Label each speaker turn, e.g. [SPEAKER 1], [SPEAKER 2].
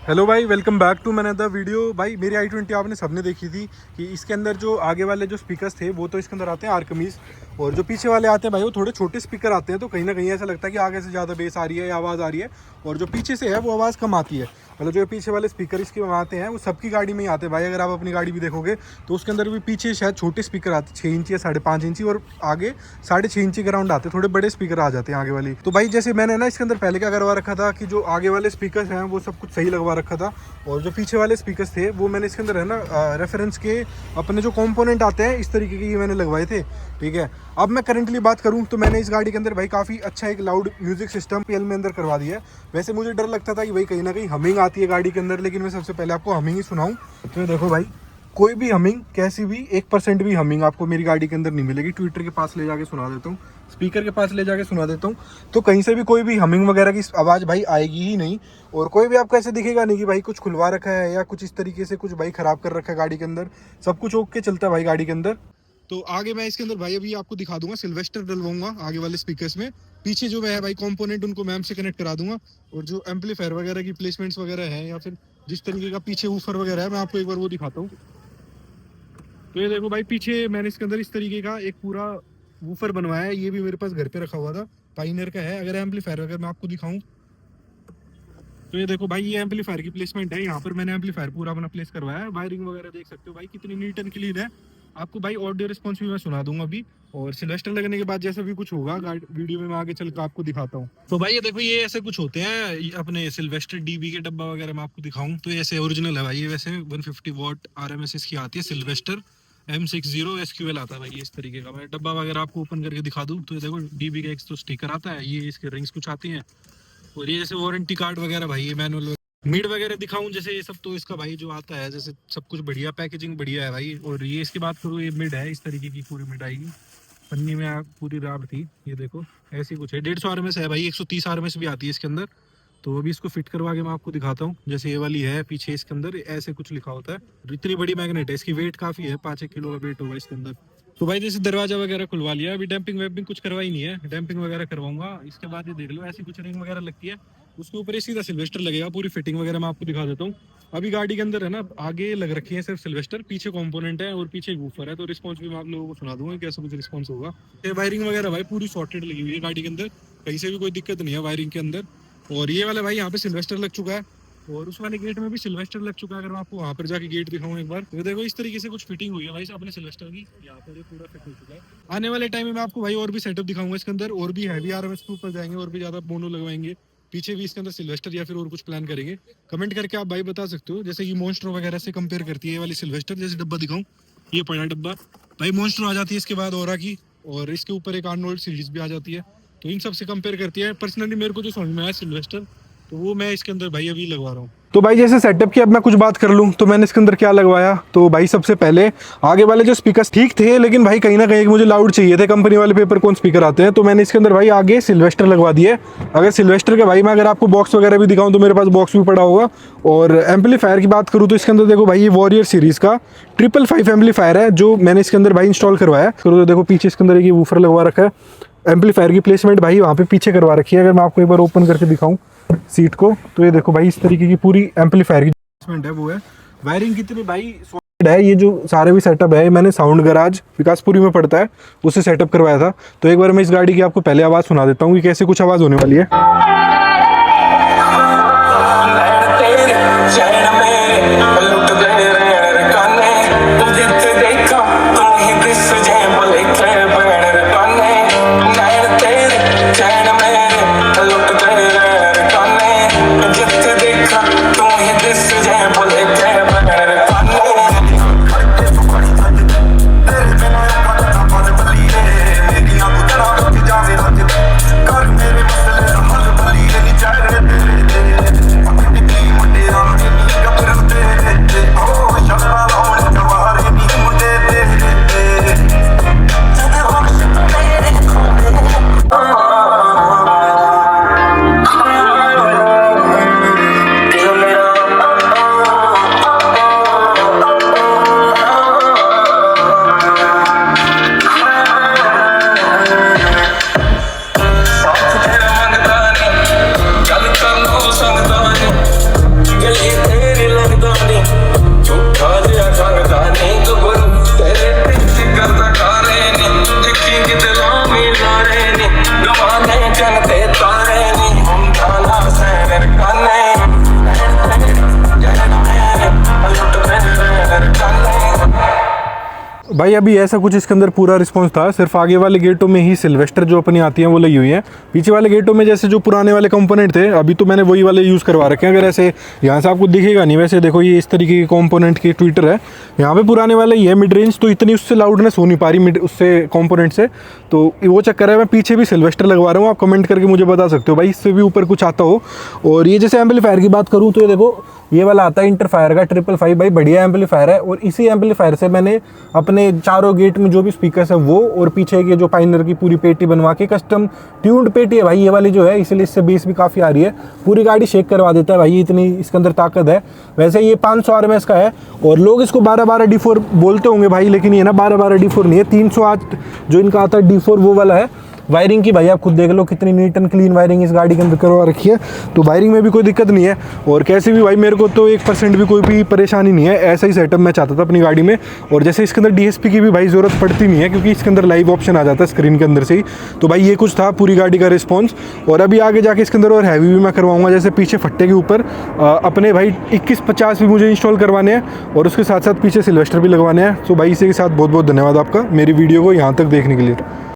[SPEAKER 1] Hello भाई, welcome back to man the video. भाई मेरी i20 आपने सबने देखी थी कि इसके अंदर जो आगे वाले जो स्पीकर्स थे वो तो इसके अंदर आते हैं आर्कमीज, और जो पीछे वाले आते हैं भाई वो थोड़े छोटे स्पीकर आते हैं। तो कहीं ना कहीं ऐसा लगता है कि आगे से ज़्यादा बेस आ रही है या आवाज़ आ रही है, और जो पीछे से है वो आवाज़ कम आती है। मतलब जो पीछे वाले स्पीकर इसके आते हैं वो सबकी गाड़ी में ही आते हैं भाई। अगर आप अपनी गाड़ी भी देखोगे तो उसके अंदर भी पीछे शायद छोटे स्पीकर आते हैं 6 इंची या 5.5 इंची, और आगे 6.5 इंची के राउंड आते हैं, थोड़े बड़े स्पीकर आ जाते हैं आगे वाली। तो भाई जैसे मैंने ना इसके अंदर पहले क्या करवा रखा था कि जो आगे वाले स्पीकर हैं वो सब कुछ सही लगवा रखा था, और जो पीछे वाले स्पीकर्स थे वो मैंने इसके अंदर है ना रेफरेंस के अपने जो कंपोनेंट आते हैं इस तरीके के ये मैंने लगवाए थे। ठीक है, अब मैं करंटली बात करूं तो मैंने इस गाड़ी के अंदर भाई काफ़ी अच्छा एक लाउड म्यूजिक सिस्टम पीएल में अंदर करवा दिया है। वैसे मुझे डर लगता था कि भाई कहीं ना कहीं हमिंग आती है गाड़ी के अंदर, लेकिन मैं सबसे पहले आपको हमिंग ही सुनाऊं। तो ये देखो भाई, कोई भी हमिंग, कैसी भी 1% भी हमिंग आपको मेरी गाड़ी के अंदर नहीं मिलेगी। ट्विटर के पास ले जाके सुना देता हूँ, स्पीकर के पास ले जाके सुना देता हूँ, तो कहीं से भी कोई भी हमिंग वगैरह की आवाज़ भाई आएगी ही नहीं। और कोई भी आपको ऐसे दिखेगा नहीं कि भाई कुछ खुलवा रखा है या कुछ इस तरीके से कुछ भाई ख़राब कर रखा है गाड़ी के अंदर। सब कुछ ओके चलता है भाई गाड़ी के अंदर। तो आगे मैं इसके अंदर भाई अभी आपको दिखा दूंगा, सिल्वेस्टर डलवाऊंगा आगे वाले स्पीकर्स में। पीछे जो है भाई कंपोनेंट उनको मैम से कनेक्ट करा दूंगा, और जो एम्पलीफायर वगैरह की प्लेसमेंट्स वगैरह है या फिर जिस तरीके का पीछे ऊफर वगैरह है मैं आपको एक बार वो दिखाता हूँ। तो ये देखो भाई, पीछे मैंने इसके अंदर इस तरीके का एक पूरा वूफर बनवाया है। ये भी मेरे पास घर पे रखा हुआ था, पाइनियर का है। अगर एम्पलीफायर अगर मैं आपको दिखाऊं तो ये देखो भाई, ये एम्पलीफायर की प्लेसमेंट है। यहाँ पर मैंने एम्पलीफायर पूरा अपना प्लेस करवाया है। वायरिंग वगैरह देख सकते हो भाई कितनी नीट एंड क्लीन है। आपको भाई ऑडियो रिस्पॉन्स भी मैं सुना दूंगा अभी, और सिलेस्टर लगने के बाद जैसा भी कुछ होगा वीडियो में मैं आगे चल कर आपको दिखाता हूँ। तो भाई ये देखो, ये ऐसे कुछ होते हैं ये अपने सिल्वेस्टर डीबी के डब्बा वगैरह मैं आपको दिखाऊं तो ऐसे ओरिजिनल है भाई। ये वैसे 150 वॉट RMS की आती है, सिल्वेस्टर M60 SQL आता है भाई। इस तरीके का मैं डब्बा वगैरह आपको ओपन करके दिखा दूं तो ये देखो, डीबी का एक तो स्टिकर आता है, ये इसके रिंग्स कुछ आती हैं, और ये जैसे वारंटी कार्ड वगैरह भाई, ये मैनुअल मिड वगैरह दिखाऊं जैसे ये सब, तो इसका भाई जो आता है जैसे सब कुछ बढ़िया, पैकेजिंग बढ़िया है भाई। और ये इसकी बात करूँ, ये मिड है, इस तरीके की पूरी मिड आएगी, पन्नी में पूरी राड थी। ये देखो ऐसी कुछ है, 150 RMS है भाई, 130 RMS भी आती है इसके अंदर। तो अभी इसको फिट करवा के मैं आपको दिखाता हूँ। जैसे ये वाली है, पीछे इसके अंदर ऐसे कुछ लिखा होता है। इतनी बड़ी मैग्नेट है, इसकी वेट काफी है, 5-1 किलो का वेट होगा इसके अंदर। तो भाई जैसे दरवाजा वगैरह खुलवा लिया, अभी डैम्पिंग वैम्पिंग कुछ करवाई नहीं है, डैम्पिंग वगैरह करवाऊंगा। इसके बाद ये देख लो, ऐसी कुछ रिंग वगैरह लगती है, उसके ऊपर ये सीधा सिल्वेस्टर लगेगा। पूरी फिटिंग वगैरह मैं आपको दिखा देता हूँ। अभी गाड़ी के अंदर है ना आगे लग रखी है सिर्फ सिल्वेस्टर, पीछे कंपोनेंट है और पीछे वूफर है। तो रिस्पॉन्स भी मैं आप लोगों को सुना दूंगा कैसा कुछ रिस्पॉन्स होगा। ये वायरिंग वगैरह भाई पूरी सॉर्टेड लगी हुई है गाड़ी के अंदर, कहीं से भी कोई दिक्कत नहीं है वायरिंग के अंदर। और ये वाला भाई यहाँ पे सिल्वेस्टर लग चुका है, और उस वाले गेट में भी सिल्वेस्टर लग चुका है। अगर मैं आपको वहाँ पर जाके गेट दिखाऊं एक बार, तो देखो इस तरीके से कुछ फिटिंग हुई है भाई अपने सिल्वेस्टर की। यहाँ पर पूरा फिट हो चुका है। आने वाले टाइम में मैं आपको भाई और भी सेटअप दिखाऊंगा इसके अंदर, और भी हैवी RMS के ऊपर जाएंगे, और भी ज्यादा मोनो लगवाएंगे। पीछे भी इसके अंदर सिल्वेस्टर या फिर और कुछ प्लान करेंगे। कमेंट करके आप भाई बता सकते हो। जैसे ये मॉन्स्टर वगैरह से कंपेयर करती है ये वाली सिल्वेस्टर। जैसे डब्बा दिखाऊं, ये पड़ा डब्बा भाई, मॉन्स्टर आ जाती है इसके बाद ओरा की, और इसके ऊपर एक आर्नोल्ड सीरीज भी आ जाती है। तो इन सब से कंपेयर करती है। पर्सनली मेरे को जो समझ में आया सिल्वेस्टर, तो वो मैं इसके अंदर भाई अभी लगवा रहा हूँ। तो भाई जैसे सेटअप की अब मैं कुछ बात कर लूँ तो मैंने इसके अंदर क्या लगवाया। तो भाई सबसे पहले आगे वाले जो स्पीकर्स ठीक थे, लेकिन भाई कहीं ना कहीं मुझे लाउड चाहिए थे। कंपनी वाले पेपर कौन स्पीकर आते हैं, तो मैंने इसके अंदर भाई आगे सिल्वेस्टर लगवा दिए। अगर सिल्वेस्टर के भाई मैं अगर आपको बॉक्स वगैरह भी दिखाऊं तो मेरे पास बॉक्स भी पड़ा होगा। और एम्पलीफायर की बात करूँ तो इसके अंदर देखो भाई, ये वॉरियर सीरीज का 555 एम्पलीफायर है जो मैंने इसके अंदर भाई इंस्टॉल करवाया। तो देखो पीछे इसके अंदर एक वूफर लगवा रखा है। एम्पलीफायर की प्लेसमेंट भाई वहाँ पे पीछे करवा रखी है। अगर मैं आपको एक बार ओपन करके दिखाऊं सीट को, तो ये देखो भाई इस तरीके की पूरी एम्पलीफायर की प्लेसमेंट है वो है। वायरिंग कितनी भाई सॉलिड है। ये जो सारे भी सेटअप है मैंने साउंड गराज विकासपुरी में पड़ता है, उससे सेटअप करवाया था। तो एक बार मैं इस गाड़ी की आपको पहले आवाज़ सुना देता हूँ कि कैसे कुछ आवाज़ होने वाली है। भाई अभी ऐसा कुछ इसके अंदर पूरा रिस्पांस था, सिर्फ आगे वाले गेटों में ही सिल्वेस्टर जो अपनी आती हैं वो लगी हुई है। पीछे वाले गेटों में जैसे जो पुराने वाले कंपोनेंट थे अभी तो मैंने वही वाले यूज़ करवा रखे हैं। अगर ऐसे यहाँ से आपको दिखेगा नहीं, वैसे देखो ये इस तरीके के कंपोनेंट की ट्विटर है, यहाँ पे पुराने वाले ही है मिड रेंज, तो इतनी उससे लाउडनेस हो नहीं पा रही मिड उससे कंपोनेंट से, तो वो चक्कर है। मैं पीछे भी सिल्वेस्टर लगवा रहा हूँ, आप कमेंट करके मुझे बता सकते हो भाई इससे भी ऊपर कुछ आता हो। और ये जैसे एम्पलीफायर की बात करूँ तो ये देखो ये वाला आता है इंटरफायर का 555, भाई बढ़िया एम्पलीफायर है। और इसी एम्पलीफायर से मैंने अपने चारों गेट में जो भी स्पीकर्स है वो, और पीछे के जो पाइनर की पूरी पेटी बनवा के कस्टम ट्यून्ड पेटी है भाई ये वाली जो है, इसलिए इससे बेस भी काफ़ी आ रही है, पूरी गाड़ी शेक करवा देता है भाई, इतनी इसके अंदर ताकत है। वैसे ये 500 RMS का है और लोग इसको 1212 D4 बोलते होंगे भाई, लेकिन ये ना 1212 D4 नहीं है, 308 जो इनका आता है D4 वो वाला है। वायरिंग की भाई आप खुद देख लो कितनी नीट एंड क्लीन वायरिंग इस गाड़ी के अंदर करवा रखी है, तो वायरिंग में भी कोई दिक्कत नहीं है। और कैसे भी भाई मेरे को तो 1% भी कोई भी परेशानी नहीं है, ऐसा ही सेटअप मैं चाहता था अपनी गाड़ी में। और जैसे इसके अंदर DSP की भी भाई ज़रूरत पड़ती नहीं है, क्योंकि इसके अंदर लाइव ऑप्शन आ जाता है स्क्रीन के अंदर से ही। तो भाई ये कुछ था पूरी गाड़ी का रिस्पॉन्स। और अभी आगे जाके इसके अंदर और हैवी भी मैं करवाऊँगा, जैसे पीछे फट्टे के ऊपर अपने भाई 2150 भी मुझे इंस्टॉल करवाने हैं, और उसके साथ साथ पीछे सिल्वेस्टर भी लगवाने हैं। तो भाई इसी के साथ बहुत बहुत धन्यवाद आपका मेरी वीडियो को यहाँ तक देखने के लिए।